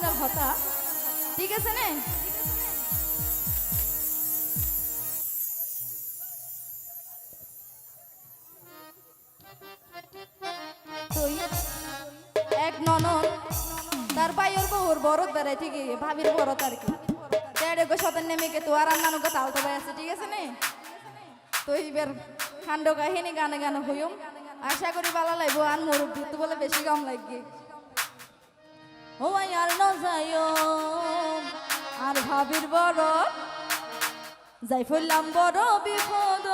ময়নার হতা ঠিক আছে না তুই এক ননদ তার ভাইয়ের বউর বরত বেড়াইতে গিয়ে ভাবির বরত আর কি তেড়ে গো সতের নেমে কে তো আর আন্নানো গো তালতো ভাই আছে ঠিক আছে না তো এইবার খান্ড কাহিনী গানে গানে হইম আশা করি ভালো লাগবো আর মুরব্বী তো বলে বেশি কম লাগবে ও আর ন যাইও আর ভাবির বড় যাই ফেললাম বড় বিপদ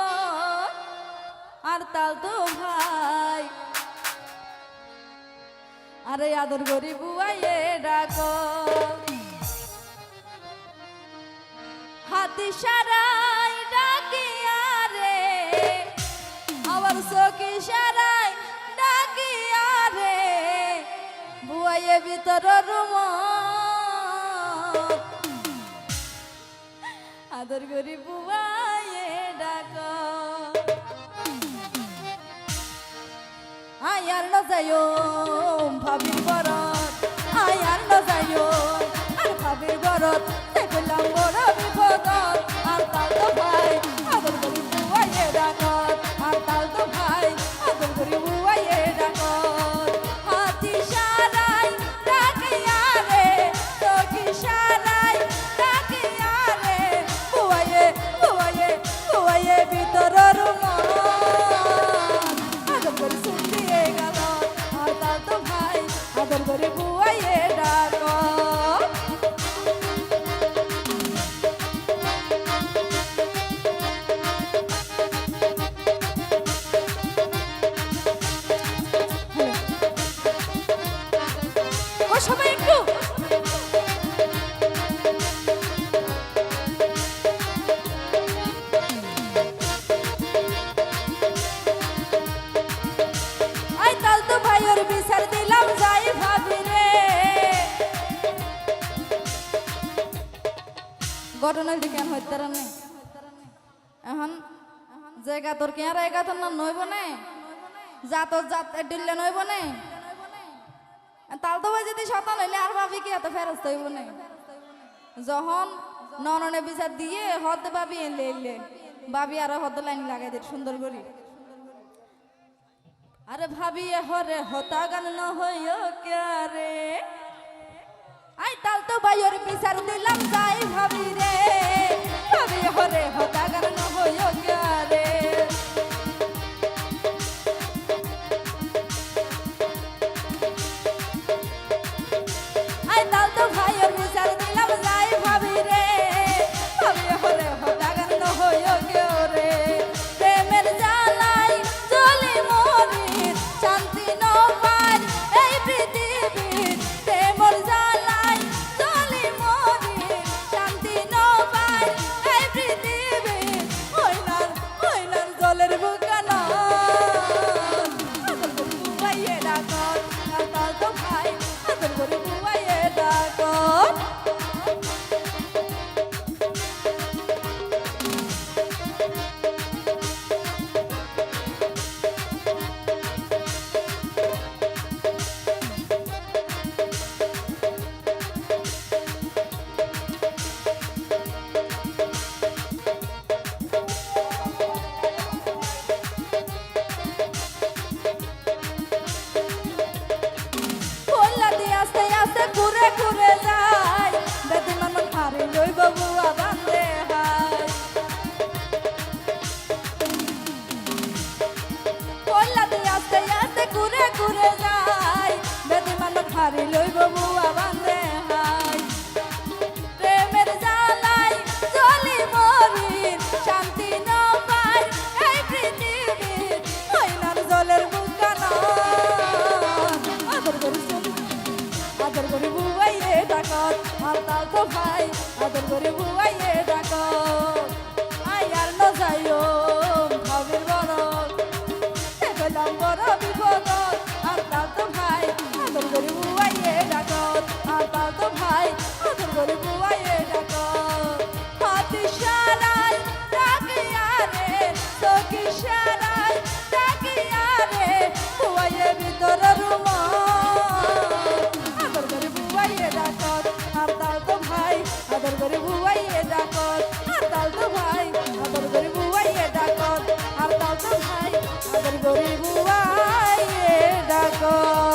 আর তাল তো ভাই আরে আদর গরি বুয়াইয়ে ডাক হাতি সারাই ডাকিয়া রে আমার চোখে সারাই ডাকিয়া রে বুয়াইয়ে ভিতর রুম আদর গরি বুয়াইয়ে ডাক আয়ার ন যাইও ভাবির বরত আয়ার ন যাইও আর ভাবির বরত দেখলাম বড় বিপদ আর তাল তো ভাই আদর করি বুয়াইয়ে ডাকত আর তাল তো ভাই আদর করি বুয়াইয়ে ডাকত হাতি সারাই ডাকিয়া রে চোখি সারাই ডাকিয়া রে বুয়াইয়ে বুয়াইয়ে বুয়াইয়ে ভিতর রুম আদর করি শুনতে গেল আর তাল তো ভাই আদর করি বুয়াইয়ে ডাকত সবাই একটু আই তাল তো ভাইয়ের বিচার দিলাম যাই ভাবি রে ঘটনা কেন হইতে নেই এখন জায়গা তোর কে আর জায়গা তোর না নইব না জাতর জাত ডিললে নইব না তাল তো ভাই যদি শতান হইলে আর ভাবি কি এত ফেরত হইব না যখন নননে বিচার দিয়ে হদ ভাবি এলে এলে ভাবি আর হদ লাইন লাগাই দে সুন্দর করি আরে ভাবি হরে হতা গান ন হইও কে রে আই তাল তো ভাইয়ের বিচার দিলাম যাই ভাবি রে ভাবি হরে হতা গান ন হইও কে রে ভাইয়ের বিচার দিলাম যাই ভাবি রে ভাবি হরে হতা গান ন হইও কেউ রে প্রেমের জ্বালাই চলি মরি শান্তি ন পাই এই পৃথিবীর প্রেমের জ্বালাই চলি মরি শান্তি ন পাই এই পৃথিবীর হইনার জলের বুকানা আদর করি বুয়াইয়ে ডাকত তাল তো ভাই আদর করি বুয়াইয়ে ডাকত আস্তে আস্তে ঘুরে ঘুরে যায় বেদি মানুষ হারে লই বাবুয়া বান্ধে হায় কইলা দিয়ে আস্তে আস্তে ঘুরে ঘুরে যায় বেদি মানুষ হারে লই বাবুয়া বান্ধে হায় প্রেমের জ্বালাই চলি মরি শান্তি ন পাই এই পৃথিবীর হইনার জলের বুকানা আদর করি আদর করি বুয়াইয়ে ডাকত আর তাল তো ভাই আদর করি বুয়াইয়ে ডাকত আই আর ন যাইও ভাবির বরত দেখলাম বড় বিপদ আর তাল তো ভাই আদর করি বুয়াইয়ে ডাকত আর তাল তো ভাই আদর করি বুয়াইয়ে ডাকত হাতি সারাই ডাকিয়া রে চোখি সারাই ডাকিয়া রে বুয়াইয়ে ভিতর রুম আদর করি বুয়াইয়ে ডাকত ডাকত আর তাল তো ভাই আদর করে বুয়াইয়ে ডাকত আর তাল তো ভাই আদর করে বুয়াইয়ে ডাকত